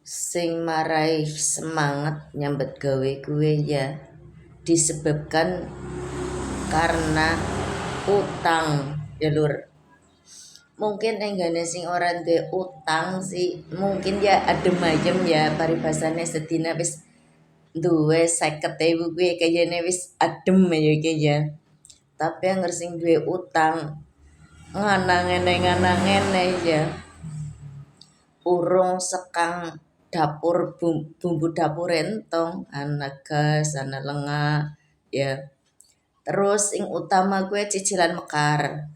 Sing marai semangat nyambet gawe kuwe ya disebabkan karena utang ya lur. Mungkin enggane sing orang duwe utang sih mungkin ya adem ayem ya paribasane sedina wis duwe 50.000 kuwi kayane wis adem ya iki ya. Tapi yang sing duwe utang ngana ngene ya. Urung sekang dapur bumbu dapur entong ana gas ana lenga ya. Terus sing utama gue cicilan mekar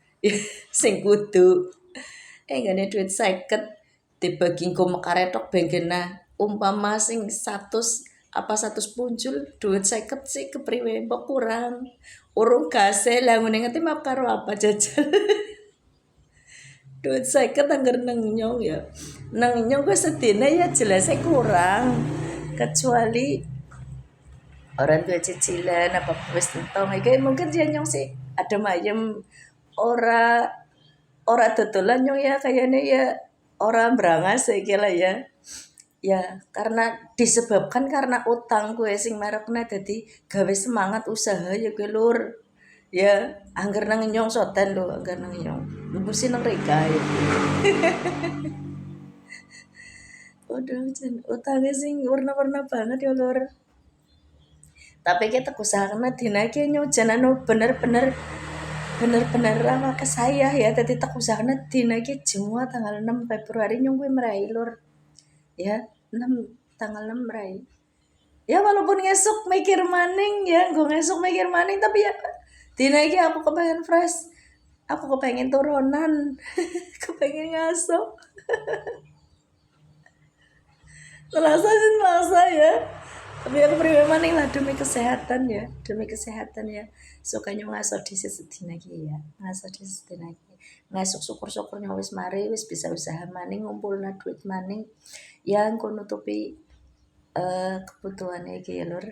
sing kudu gane duit 50 dibagi nggo mekare tok bengkena umpama sing 100 puncul duit 50 sih kepriwe mbok kurang urung gase lah ngene ngerti map karo apa jajal. Duit 50 anggar nang nyong ya. Nang nyong gue sedina ya jelas kurang. Kecuali orang tua cicilan apa wis entong iki mungkin dia nyong sih adem ayem ora ora dodolan nyong ya kayaknya ya orang berangas iki lah ya. Ya karena disebabkan karena utang gue sing merekna dadi gawe semangat usaha ya gue lur. Ya anggar nang nyong soten lho anggar nang nyong. Mbusi nang reka ya. Waduh, utangnya sing warna-warna banget ya lur. Tapi kita usahakan dina iki nyujanan bener-bener apa ke saya ya tadi tak usahakan dina iki semua tanggal 6 Februari nyong gue merai lur. Ya, 6 tanggal 6 merai. Ya walaupun ngesuk mikir maning ya, gue ngesuk mikir maning tapi ya dina iki aku kepengen fresh. Aku kepengen turunan. Kepengen ngasuk. Selasa ya. Tapi aku pribadi maning lah demi kesehatan ya. Sukanya ngaso di sedina iki ya. Ngaso di sedina iki. Ngasuk syukur-syukurnya wis mari wis bisa usaha maning ngumpulna duit maning yang engko nutupi kebutuhane iki ya lur.